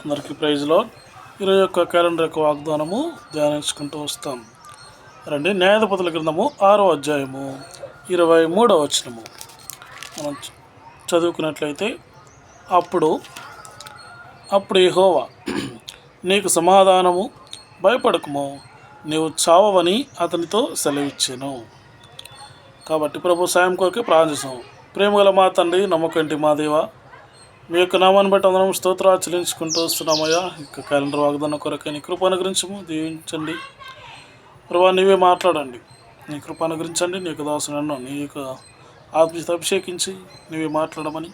అందరికీ ప్రైజ్లో ఈరోజు యొక్క క్యాలెండర్ యొక్క వాగ్దానము ధ్యానించుకుంటూ వస్తాం. రండి, న్యాయాధిపతుల గ్రంథము 6వ అధ్యాయము 23వ వచనము మనం చదువుకున్నట్లయితే, అప్పుడు యెహోవా నీకు సమాధానము, భయపడకుము, నీవు చావవని అతనితో సెలవిచ్చెను. కాబట్టి ప్రభు సాయం కొరకే ప్రార్థిస్తాం. ప్రేమగల మా తండ్రి, నమ్మకంటి మా దేవ, మీ యొక్క నామాన్ని బట్టి అందరం స్తోత్రాలు చెల్లించుకుంటూ వస్తున్నామయ్యా. ఇక క్యాలెండర్ వాగ్దానం కొరకే నీ కృప అనుగ్రహించము, దీవించండి ప్రభా. నీవే మాట్లాడండి, నీ కృప అనుగ్రహించండి. నీ యొక్క దాసులను నీ యొక్క ఆత్మీయత అభిషేకించి నీవే మాట్లాడమని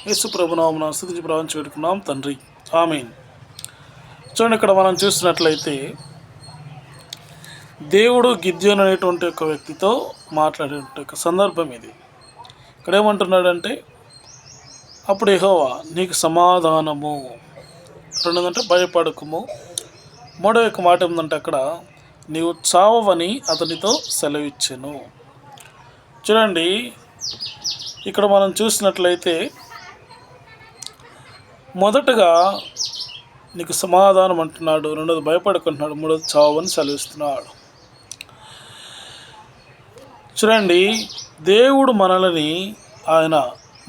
యేసు ప్రభు నామమున స్తుతించి ప్రార్థించి పెట్టుకున్నాం తండ్రి, ఆమేన్. చూడండి, ఇక్కడ మనం చూసినట్లయితే దేవుడు గిద్యోను అనేటువంటి ఒక వ్యక్తితో మాట్లాడే ఒక సందర్భం ఇది. ఇక్కడ ఏమంటున్నాడంటే, అప్పుడు యెహోవా నీకు సమాధానము, రెండోదంటే భయపడకుము, మూడో యొక్క మాట ఏంటంటే అక్కడ నీవు చావవని అతనితో సెలవిచ్చెను. చూడండి, ఇక్కడ మనం చూసినట్లయితే మొదటగా నీకు సమాధానం అంటున్నాడు, రెండోది భయపడుకుంటున్నాడు, మూడోది చావని సెలవిస్తున్నాడు. చూడండి, దేవుడు మనల్ని ఆయన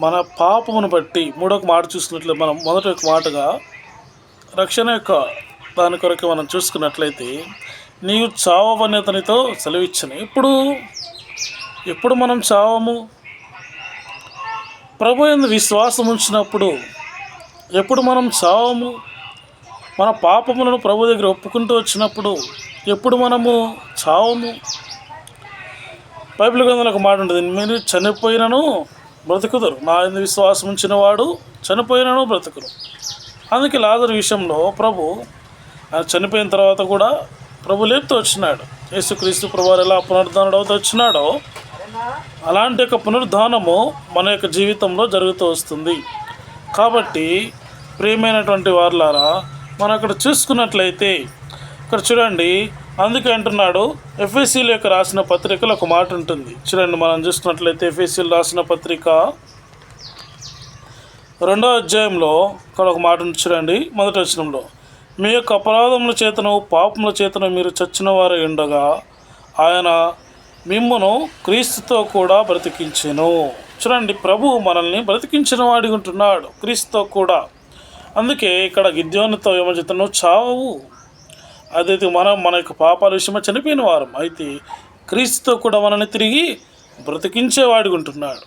మన పాపమును బట్టి, మూడొక మాట చూసినట్లయితే మనం మొదటి ఒక మాటగా రక్షణ యొక్క దాని కొరకు మనం చూసుకున్నట్లయితే నీవు చావని అతనితో సెలవిచ్చను. ఎప్పుడు మనం చావము? ప్రభు యందు విశ్వాసం ఉంచినప్పుడు. ఎప్పుడు మనం చావము? మన పాపములను ప్రభు దగ్గర ఒప్పుకుంటూ వచ్చినప్పుడు. ఎప్పుడు మనము చావము? బైబిల్ గ్రంథంలో ఒక మాట ఉంటుంది, మీరు చనిపోయినను బ్రతుకుదరు, నా యందు విశ్వాసం ఉంచిన వాడు చనిపోయినను బ్రతుకురు. అందుకే లాజరు విషయంలో ప్రభు ఆయన చనిపోయిన తర్వాత కూడా ప్రభు లేపుతూ వచ్చినాడు. యేసుక్రీస్తు ప్రభువారు ఎలా పునరుద్ధానుడు అవుతూ వచ్చినాడో అలాంటి యొక్క పునరుద్ధానము మన యొక్క జీవితంలో జరుగుతూ వస్తుంది. కాబట్టి ప్రియమైనటువంటి వారులారా, మనం అక్కడ చూసుకున్నట్లయితే ఇక్కడ చూడండి, అందుకే అంటున్నాడు, ఎఫెసీయుల యొక్క రాసిన పత్రికలో ఒక మాట ఉంటుంది. చూడండి, మనం చూసుకున్నట్లయితే ఎఫెసీయులు రాసిన పత్రిక 2వ అధ్యాయంలో ఇక్కడ ఒక మాట ఉంది. చూడండి, మొదటి వచనంలో, మీ యొక్క అపరాధముల చేతను పాపముల చేతను మీరు చచ్చిన వారు ఉండగా ఆయన మిమ్మును క్రీస్తుతో కూడా బ్రతికించెను. చూడండి, ప్రభు మనల్ని బ్రతికించిన వాడి ఉంటున్నాడు క్రీస్తుతో కూడా. అందుకే ఇక్కడ గిద్యోనుతో ఏమో చెప్తాను, చావవు. అదైతే మన యొక్క పాపాల విషయమై చనిపోయిన వారం, అయితే క్రీస్తుతో కూడా మనల్ని తిరిగి బ్రతికించేవాడి ఉంటున్నాడు.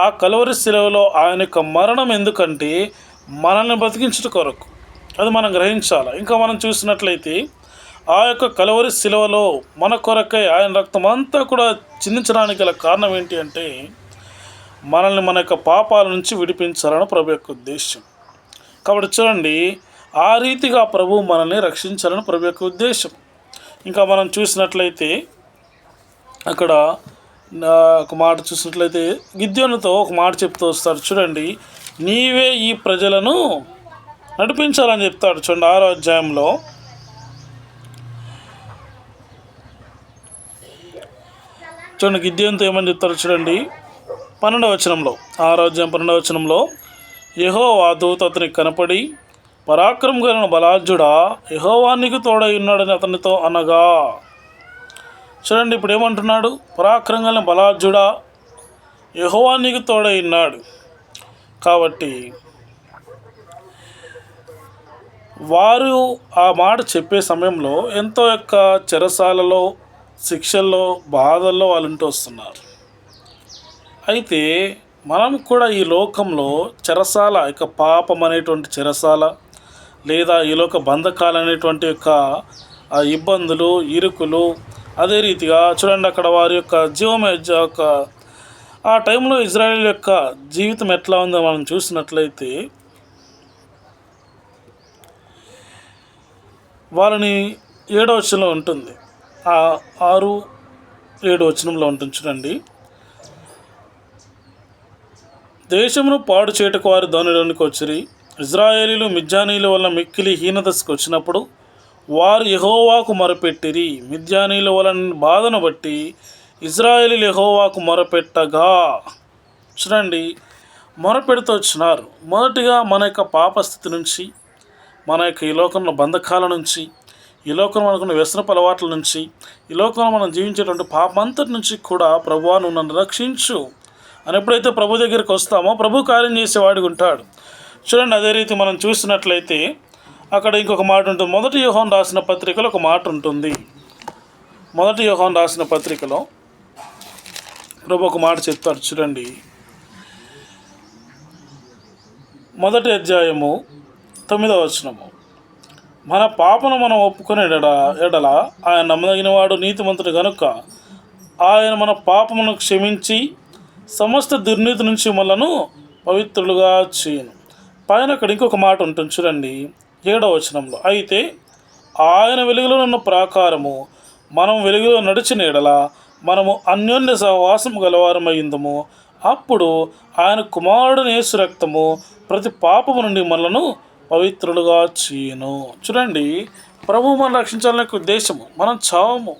ఆ కలువరి శిలువలో ఆయన యొక్క మరణం ఎందుకంటే మనల్ని బ్రతికించడం కొరకు, అది మనం గ్రహించాలి. ఇంకా మనం చూసినట్లయితే ఆ యొక్క కలువరి శిలువలో మన కొరకై ఆయన రక్తం అంతా కూడా చిందించడానికి గల కారణం ఏంటి అంటే మనల్ని మన యొక్క పాపాల నుంచి విడిపించాలని ప్రభు యొక్క ఉద్దేశం. కాబట్టి చూడండి, ఆ రీతిగా ప్రభు మనల్ని రక్షించాలని ప్రభు యొక్క ఉద్దేశం. ఇంకా మనం చూసినట్లయితే అక్కడ ఒక మాట చూసినట్లయితే గిద్యోనుతో ఒక మాట చెప్తూ వస్తాడు. చూడండి, నీవే ఈ ప్రజలను నడిపించాలని చెప్తాడు. చూడండి, 6వ అధ్యాయంలో చూడండి గిద్యోనుతో ఏమని చెప్తాడు. చూడండి, 12వ వచనంలో, 6వ అధ్యాయం 12వ వచనంలో, యెహోవా దూత అతనికి కనపడి, పరాక్రమం కలిగిన బలాఢ్యుడా, యెహోవా నీకు తోడై ఉన్నాడని అతనితో అనగా. చూడండి, ఇప్పుడు ఏమంటున్నాడు? పరాక్రమం కలిగిన బలాఢ్యుడా, యెహోవా నీకు తోడై ఉన్నాడు. కాబట్టి వారు ఆ మాట చెప్పే సమయంలో ఎంతో యొక్క చెరసాలలో, శిక్షల్లో, బాధల్లో వాళ్ళు ఉంటూ వస్తున్నారు. అయితే మనం కూడా ఈ లోకంలో చెరసాల యొక్క పాపం అనేటువంటి చెరసాల, లేదా ఈ లోక బంధకాలు అనేటువంటి యొక్క ఇబ్బందులు, ఇరుకులు, అదే రీతిగా చూడండి అక్కడ వారి యొక్క జీవం యొక్క ఆ టైంలో ఇజ్రాయేల్ యొక్క జీవితం ఎట్లా ఉందో మనం చూసినట్లయితే వాళ్ళని 7వ వచనంలో ఉంటుంది, 6, 7 వచనంలో ఉంటుంది. చూడండి, దేశమును పాడు చేయటకు వారు దానిలోనికి వచ్చిరి. ఇజ్రాయేలీలు మిద్యానీయుల వలన మిక్కిలి హీనదశకు వచ్చినప్పుడు వారు యెహోవాకు మొరపెట్టిరి. మిద్యానీయుల వలన బాధను బట్టి ఇజ్రాయేలీలు యెహోవాకు మొరపెట్టగా. చూడండి, మొరపెడుతూ వచ్చినారు. మొదటిగా మన యొక్క పాపస్థితి నుంచి, మన యొక్క ఈ లోకంలో బంధకాల నుంచి, ఈ లోకంలో మనకున్న వ్యసనపు అలవాట్ల నుంచి, ఈ లోకంలో మనం జీవించేటువంటి పాపమంతటి నుంచి కూడా ప్రభువా నువ్వు నన్ను రక్షించు అని ఎప్పుడైతే ప్రభు దగ్గరికి వస్తామో ప్రభు కార్యం చేసేవాడిగా ఉంటాడు. చూడండి, అదే రీతి మనం చూసినట్లయితే అక్కడ ఇంకొక మాట ఉంటుంది. మొదటి యోహాను రాసిన పత్రికలో ఒక మాట ఉంటుంది. మొదటి యోహాను రాసిన పత్రికలో ప్రభు ఒక మాట చెప్తాడు. చూడండి, మొదటి అధ్యాయము 9వ వచనము. మన పాపను మనం ఒప్పుకునే ఎడల ఆయన నమ్మదగిన వాడు, నీతిమంతుడు గనుక ఆయన మన పాపమును క్షమించి సమస్త దుర్నీతి నుంచి మనలను పవిత్రులుగా చేయను. పైన అక్కడ ఇంకొక మాట ఉంటుంది. చూడండి, 7వ వచనంలో, అయితే ఆయన వెలుగులో ఉన్న ప్రాకారము మనం వెలుగులో నడిచిన ఎడల మనము అన్యోన్య సహవాసము గలవారమైందము. అప్పుడు ఆయన కుమారుడు యేసు రక్తము ప్రతి పాపము నుండి మనలను పవిత్రులుగా చేయను. చూడండి, ప్రభువు మనం రక్షించాలనే ఉద్దేశము. మనం చావము.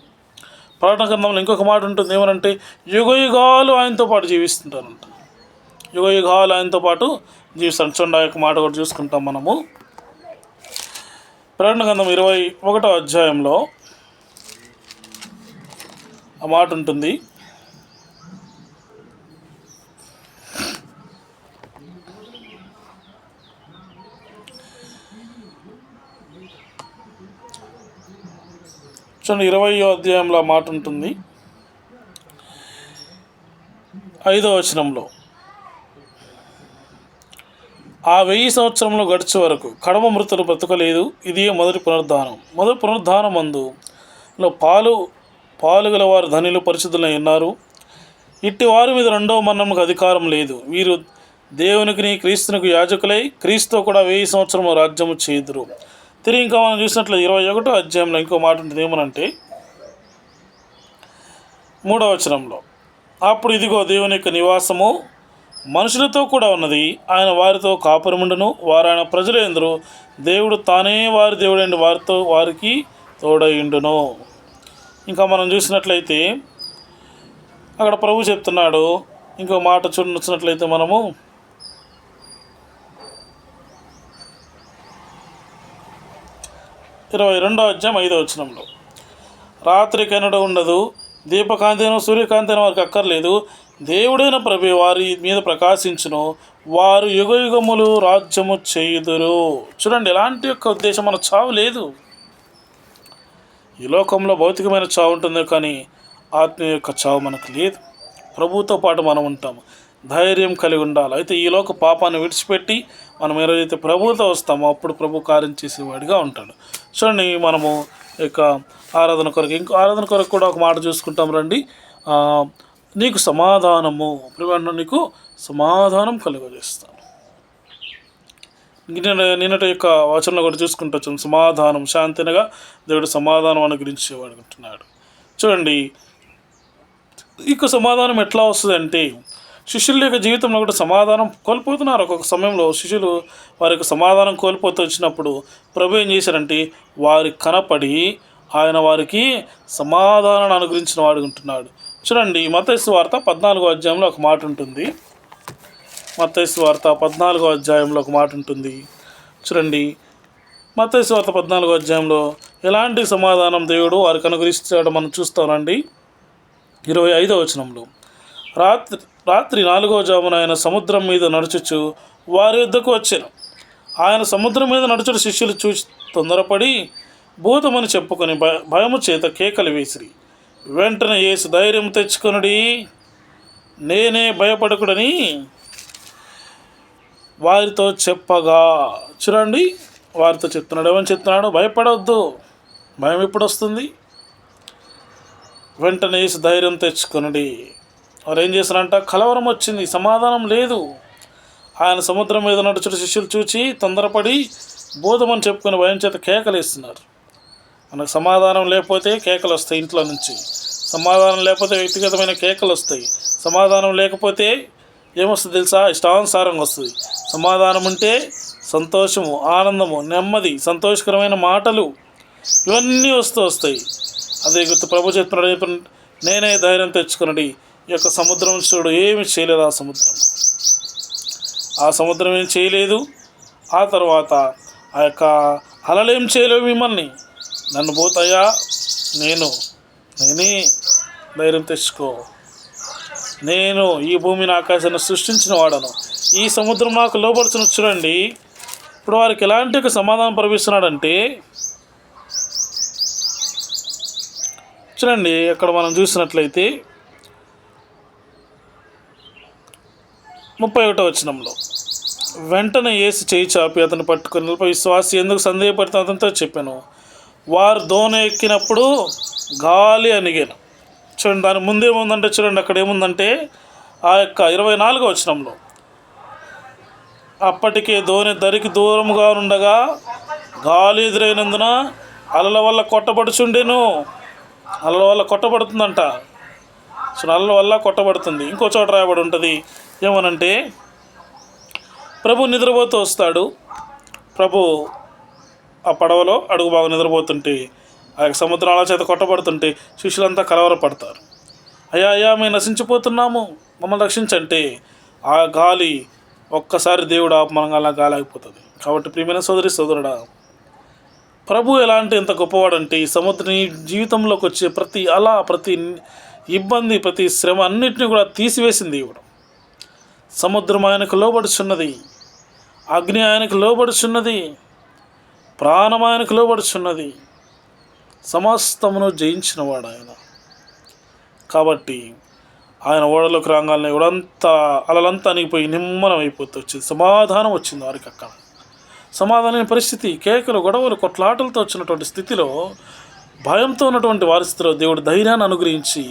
ప్రకటన గ్రంథంలో ఇంకొక మాట ఉంటుంది. ఏమనంటే యుగయుగాలు ఆయనతో పాటు జీవిస్తుంటారంట. యుగయుగాలు ఆయనతో పాటు జీవిస్తాను. చూడండి, ఆ యొక్క మాట కూడా చూసుకుంటాం మనము. ప్రకటన గ్రంథం 21వ అధ్యాయంలో ఆ మాట ఉంటుంది. చూడండి, 20వ అధ్యాయంలో మాట ఉంటుంది. 5వ వచనంలో, ఆ 1000 సంవత్సరంలో గడిచే వరకు కడమ మృతులు బ్రతకలేదు. ఇది మొదటి పునరుద్ధానం. మొదటి పునరుద్ధానం మందు పాలు గల వారు ధనిలు పరిశుద్ధులై ఉన్నారు. ఇట్టి వారి మీద రెండవ మరణంకు అధికారం లేదు. వీరు దేవునికి క్రీస్తునికి యాజకులై క్రీస్తుతో కూడా 1000 సంవత్సరము రాజ్యము చేదురు. తిరిగి ఇంకా మనం చూసినట్లు 21వ అధ్యాయంలో ఇంకో మాట ఉంటుంది. ఏమనంటే 3వ వచనంలో, అప్పుడు ఇదిగో దేవుని యొక్క నివాసము మనుషులతో కూడా ఉన్నది. ఆయన వారితో కాపురముండును. వారు ఆయన ప్రజలందరూ. దేవుడు తానే వారి దేవుడైన వారికి తోడయుండును. ఇంకా మనం చూసినట్లయితే అక్కడ ప్రభు చెప్తున్నాడు. ఇంకో మాట చూసినట్లయితే మనము 22వ అధ్యాయం 5వ వచనంలో, రాత్రి కనుడ ఉండదు, దీపకాంతిను సూర్యకాంతిని వారికి అక్కర్లేదు. దేవుడైన ప్రభు వారి మీద ప్రకాశించును. వారు యుగయుగములు రాజ్యము చేయుదురు. చూడండి, ఎలాంటి యొక్క ఉద్దేశం, మన చావు లేదు. ఈ లోకంలో భౌతికమైన చావు ఉంటుంది, కానీ ఆత్మీయ యొక్క చావు మనకు లేదు. ప్రభువుతో పాటు మనం ఉంటాము. ధైర్యం కలిగి ఉండాలి. అయితే ఈ లోక పాపాన్ని విడిచిపెట్టి మనం ఏదైతే ప్రభువుతో వస్తామో అప్పుడు ప్రభు కార్యం చేసేవాడిగా ఉంటాడు. చూడండి, మనము ఇక ఆరాధన కొరకు కూడా ఒక మాట చూసుకుంటాం. రండి, నీకు సమాధానము నీకు సమాధానం కలుగజేస్తాను. నిన్నటి యొక్క వచనంలో కూడా చూసుకుంటూ సమాధానం శాంతినగా దేవుడు సమాధానం అనుగ్రహించేవాడు అంటున్నాడు. చూడండి, ఇక సమాధానం ఎట్లా వస్తుందంటే శిష్యుల యొక్క జీవితంలో కూడా సమాధానం కోల్పోతున్నారు. ఒక్కొక్క సమయంలో శిష్యులు వారి యొక్క సమాధానం కోల్పోతూ వచ్చినప్పుడు ప్రభు ఏం చేశారంటే వారికి కనపడి ఆయన వారికి సమాధానాన్ని అనుగ్రహించిన వాడు ఉంటున్నాడు. చూడండి, మత్తయి సువార్త 14వ అధ్యాయంలో ఒక మాట ఉంటుంది. మత్తయి సువార్త 14వ అధ్యాయంలో ఒక మాట ఉంటుంది. చూడండి, మత్తయి సువార్త 14వ అధ్యాయంలో ఎలాంటి సమాధానం దేవుడు వారికి అనుగ్రహిస్తాడో మనం చూస్తామండి. 25వ వచనంలో, రాత్రి 4వ జామున ఆయన సముద్రం మీద నడుచుచు వారి వద్దకు వచ్చాను. ఆయన సముద్రం మీద నడుచుడు శిష్యులు చూసి తొందరపడి భూతమని చెప్పుకొని భయము చేత కేకలు వేసిరి. వెంటనే యేసు ధైర్యం తెచ్చుకొనుడి, నేనే, భయపడకుడని వారితో చెప్పగా. చూడండి, వారితో చెప్తున్నాడు. ఏమని చెప్తున్నాడు? భయపడవద్దు. భయం ఎప్పుడు వస్తుంది? వెంటనే యేసు ధైర్యం తెచ్చుకొనుడి. వారు ఏం చేస్తారంట? కలవరం వచ్చింది, సమాధానం లేదు. ఆయన సముద్రం మీద నడుచుడు శిష్యులు చూచి తొందరపడి బోధమని చెప్పుకొని భయం చేత కేకలేస్తున్నారు. మనకు సమాధానం లేకపోతే కేకలు వస్తాయి. ఇంట్లో నుంచి సమాధానం లేకపోతే వ్యక్తిగతమైన కేకలు వస్తాయి. సమాధానం లేకపోతే ఏమొస్తుంది తెలుసా? ఇష్టానుసారంగా వస్తుంది. సమాధానం ఉంటే సంతోషము, ఆనందము, నెమ్మది, సంతోషకరమైన మాటలు ఇవన్నీ వస్తాయి. అదే గుర్తు ప్రభు చెప్తున్నాడు, నేనే ధైర్యం తెచ్చుకున్నది. ఈ యొక్క సముద్రం చూడు, ఏమి చేయలేదు. ఆ సముద్రం ఏం చేయలేదు. ఆ తర్వాత ఆ యొక్క అలలేం చేయలేవు మిమ్మల్ని. నన్ను పోతాయా, నేనే, ధైర్యం తెచ్చుకో, నేను ఈ భూమిని ఆకాశాన్ని సృష్టించిన వాడను, ఈ సముద్రం నాకు లోపడుతున్న. చూడండి ఇప్పుడు వారికి ఎలాంటి ఒక సమాధానం పరిపిస్తున్నాడంటే, చూడండి అక్కడ మనం చూసినట్లయితే 31వ వచనంలో, వెంటనే యేసు చేయి చాపి అతను పట్టుకొని నిలిపి, విశ్వాసి ఎందుకు సందేహపడుతున్న అతనితో చెప్పాను. వారు దోణి ఎక్కినప్పుడు గాలి అణిగాను. చూడండి దాని ముందేముందంటే, చూడండి అక్కడ ఏముందంటే ఆ యొక్క 24వ వచనంలో, అప్పటికే దోణి దరికి దూరముగా ఉండగా గాలి ఎదురైనందున అలల వల్ల కొట్టబడుచుండెను. అలల వల్ల కొట్టబడుతుందంట. సో అలల వల్ల కొట్టబడుతుంది. ఇంకో చోట రాయబడి ఉంటుంది ఏమనంటే, ప్రభు నిద్రపోతూ వస్తాడు. ప్రభు ఆ పడవలో అడుగు బాగా నిద్రపోతుంటే ఆ యొక్క సముద్రాల చేత కొట్టబడుతుంటే శిష్యులంతా కలవరపడతారు. అయ్యా మేము నశించిపోతున్నాము, మమ్మల్ని రక్షించంటే ఆ గాలి ఒక్కసారి దేవుడు ఆపమనంగా అలా గాలి ఆగిపోతుంది. కాబట్టి ప్రియమైన సోదరుడా, ప్రభు ఎలాంటి ఎంత గొప్పవాడంటే ఈ సముద్రం జీవితంలోకి వచ్చే ప్రతి అల, ప్రతి ఇబ్బంది, ప్రతి శ్రమ అన్నిటిని కూడా తీసివేసింది దేవుడు. సముద్రం ఆయనకు లోబడుచున్నది, అగ్ని ఆయనకు లోబడుచున్నది, ప్రాణం ఆయనకు లోబడుచున్నది. సమస్తమును జయించినవాడు ఆయన. కాబట్టి ఆయన ఓడలోకి రాగానే ఓడంతా అలలంతా అణిగిపోయి నిమ్మనం అయిపోతూ వచ్చింది. సమాధానం వచ్చింది వారికి. అక్కడ సమాధానమైన పరిస్థితి, కేకలు, గొడవలు, కొట్లాటలతో వచ్చినటువంటి స్థితిలో, భయంతో ఉన్నటువంటి వారి స్థితిలో దేవుడు ధైర్యాన్ని అనుగ్రహించి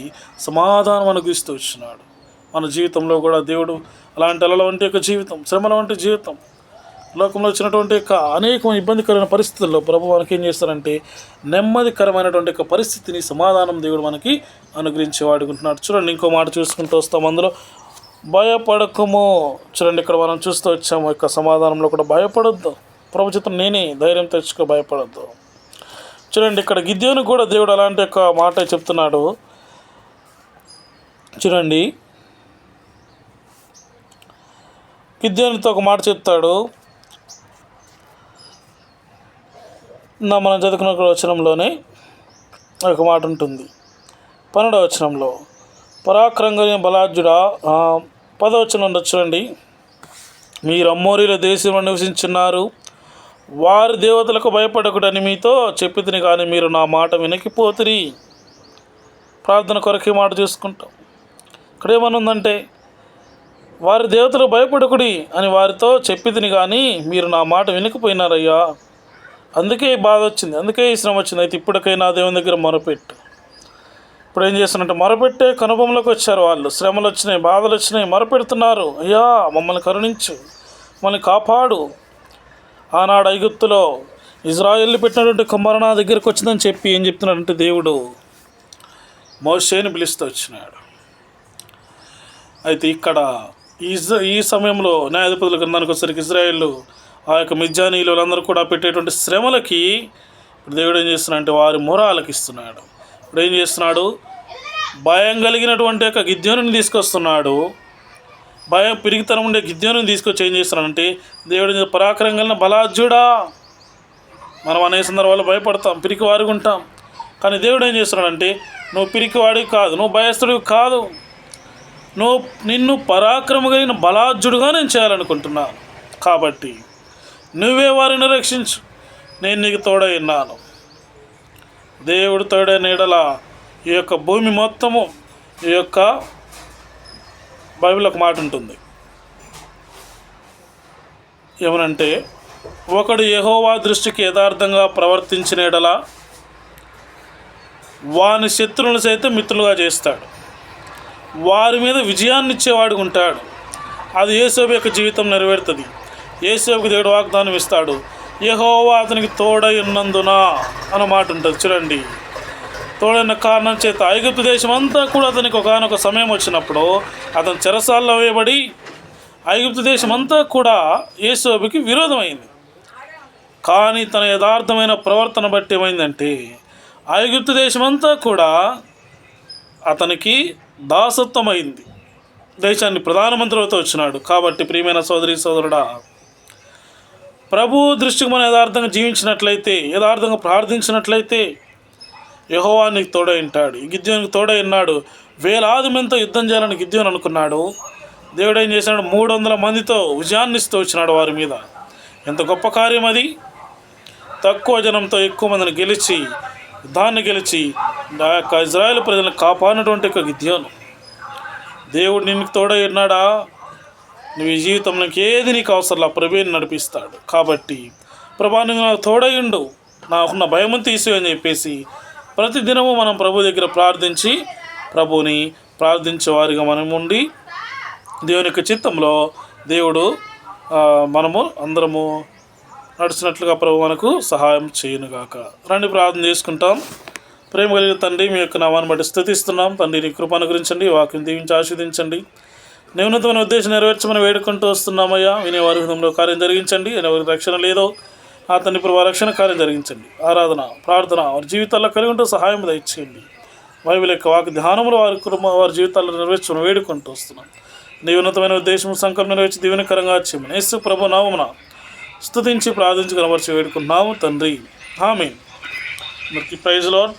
సమాధానం అనుగ్రహిస్తూ వచ్చినాడు. మన జీవితంలో కూడా దేవుడు అలాంటి అలల వంటి యొక్క జీవితం, శ్రమల వంటి జీవితం, లోకంలో వచ్చినటువంటి యొక్క అనేక ఇబ్బందికరమైన పరిస్థితుల్లో ప్రభు మనకి ఏం చేస్తారంటే నెమ్మదికరమైనటువంటి యొక్క పరిస్థితిని, సమాధానం దేవుడు మనకి అనుగ్రహించి వాడుకుంటున్నాడు. చూడండి ఇంకో మాట చూసుకుంటూ వస్తాం. అందులో భయపడకము. చూడండి ఇక్కడ మనం చూస్తూ వచ్చాము యొక్క సమాధానంలో కూడా భయపడొద్దు. ప్రభు చిత్తం నేనే, ధైర్యం తెచ్చుకో, భయపడొద్దు. చూడండి ఇక్కడ గిద్యోను కూడా దేవుడు అలాంటి యొక్క మాట చెప్తున్నాడు. చూడండి గిద్యోనుతో ఒక మాట చెప్తాడు. మనం చదువుకున్న వచనంలోనే ఒక మాట ఉంటుంది. 12వ వచనంలో, పరాక్రమంగా బలాఢ్యుడా. 10వ వచనంలో చూడండి, మీరు అమ్మోరీల దేశంలో నివసించున్నారు, వారి దేవతలకు భయపడకూడని మీతో చెప్పితిని, కానీ మీరు నా మాట వినకపోతిరి. ప్రార్థన కొరకే మాట చూసుకుంటాం. ఇక్కడ ఏమనుందంటే, వారి దేవతలకు భయపడకుడి అని వారితో చెప్పితిని, కానీ మీరు నా మాట వినకపోయినారయ్యా. అందుకే ఈ బాధ వచ్చింది, అందుకే ఈ శ్రమ వచ్చింది. అయితే ఇప్పటికైనా దేవుని దగ్గర మొరపెట్టు. ఇప్పుడు ఏం చేస్తున్నట్టు మొరపెట్టే కనుభవంలోకి వచ్చారు వాళ్ళు. శ్రమలు వచ్చినాయి, బాధలు వచ్చినాయి, మొరపెడుతున్నారు. అయ్యా మమ్మల్ని కరుణించు, మమ్మల్ని కాపాడు. ఆనాడు ఐగుప్తులో ఇజ్రాయేల్ని పెట్టినటువంటి కుమ్మర నా దగ్గరికి వచ్చిందని చెప్పి ఏం చెప్తున్నాడంటే దేవుడు మోషేని పిలుస్తూ వచ్చినాడు. అయితే ఇక్కడ ఈ సమయంలో న్యాయాధిపతుల గ్రంథానికి వచ్చేసరికి ఇజ్రాయేళ్ళు ఆ యొక్క మిద్యానీయులు అందరూ కూడా పెట్టేటువంటి శ్రమలకి ఇప్పుడు దేవుడు ఏం చేస్తున్నాడంటే వారి మొర ఆలకిస్తున్నాడు. ఇప్పుడు ఏం చేస్తున్నాడు, భయం కలిగినటువంటి యొక్క గిద్యోనుని తీసుకొస్తున్నాడు. భయం పిరిగితనం ఉండే గిద్యోనుని తీసుకొచ్చి ఏం చేస్తున్నాడంటే దేవుడి పరాక్రమం కలిగిన బలాఢ్యుడా. మనం అనే సందర్భాల్లో భయపడతాం, పిరికివారిగా ఉంటాం. కానీ దేవుడు ఏం చేస్తున్నాడంటే నువ్వు పిరికివాడివి కాదు, నువ్వు భయస్థుడివి కాదు, నిన్ను పరాక్రమం కలిగిన బలాఢ్యుడుగా నేను చేయాలనుకుంటున్నాను. కాబట్టి నువ్వే వారిని రక్షించు, నేను నీకు తోడై ఉన్నాను. దేవుడు తోడైన ఎడల ఈ యొక్క భూమి మొత్తము, ఈ యొక్క బైబిల్ ఒక మాట ఉంటుంది ఏమనంటే, ఒకడు యెహోవా దృష్టికి యథార్థంగా ప్రవర్తించిన ఎడల వాని శత్రువులను సైతం మిత్రులుగా చేస్తాడు, వారి మీద విజయాన్ని ఇచ్చేవాడు ఉంటాడు. అది యేసేపు యొక్క జీవితం నెరవేరుతుంది. యేసేపుకు దేవుడు వాగ్దానం ఇస్తాడు, యెహోవా అతనికి తోడై ఉన్నందున అన్న మాట ఉంటుంది. చూడండి, తోడైన కారణం చేత ఐగుప్తు దేశం అంతా కూడా అతనికి ఒకనొక సమయం వచ్చినప్పుడు అతను చెరసాల్లో వేయబడి ఐగుప్తు దేశం అంతా కూడా యేసేపుకి విరోధమైంది. కానీ తన యథార్థమైన ప్రవర్తన బట్టి ఏమైందంటే ఐగుప్తు దేశం అంతా కూడా అతనికి దాసత్వమైంది. దేశాన్ని ప్రధానమంత్రితో వచ్చినాడు. కాబట్టి ప్రియమైన సోదరుడా, ప్రభు దృష్టికి మనం యథార్థంగా జీవించినట్లయితే, యథార్థంగా ప్రార్థించినట్లయితే యెహోవా నీకు తోడై ఉంటాడు. గిద్యోనికి తోడై ఉన్నాడు. వేలాది మందితో యుద్ధం చేయాలని గిద్యోని అనుకున్నాడు. దేవుడు ఏం చేశాడు? 300 మందితో విజయాన్ని ఇస్తూ వచ్చినాడు వారి మీద. ఎంత గొప్ప కార్యం అది! తక్కువ జనంతో ఎక్కువ మందిని గెలిచి, యుద్ధాన్ని గెలిచి ఆ యొక్క ఇజ్రాయేల్ ప్రజలను కాపాడినటువంటి ఒక గిద్యోను. దేవుడు నిన్ను తోడై ఉన్నాడా? నువ్వు ఈ జీవితంలో ఏది నీకు అవసరంలా ప్రభువుని నడిపిస్తాడు. కాబట్టి ప్రభా నువ్వు నాకు తోడై ఉండు, నాకున్న భయము తీసి అని చెప్పేసి ప్రతిదినము మనం ప్రభు దగ్గర ప్రార్థించి ప్రభువుని ప్రార్థించే వారిగా మనం ఉండి దేవుని యొక్క చిత్తంలో దేవుడు మనము అందరము నడిచినట్లుగా ప్రభు మనకు సహాయం చేయనుగాక. రండి ప్రార్థన చేసుకుంటాం. ప్రేమ కలిగిన తండ్రి, మీ యొక్క నామాన్ని బట్టి స్తుతిస్తున్నాం. తండ్రి నీ కృప అనుగ్రహించండి, వాక్యం దీవించి ఆశీర్వదించండి. నీ ఉన్నతమైన ఉద్దేశం నెరవేర్చమని వేడుకుంటూ వస్తున్నామయ్యా. వినేవారి హృదయంలో కార్యం జరిగించండి. ఎవరికి రక్షణ లేదో ఆ తండ్రి ప్రభు రక్షణ కార్యం జరిగించండి. ఆరాధన ప్రార్థన వారి జీవితాల్లో కలిగి ఉంటూ సహాయం దయచేయండి. బైబిల్ యొక్క వాకి ధ్యానములు వారి జీవితాల్లో నెరవేర్చమని వేడుకుంటూ వస్తున్నాం. నీ ఉన్నతమైన ఉద్దేశం సంకల్పం నెరవేర్చి దీవెనకరంగా చేయమని యేసు ప్రభు నామమున స్తుతించి ప్రార్థించి కనబరిచి వేడుకుంటున్నాము తండ్రి. ఆమేన్. మరి ప్రైజ్ లార్డ్.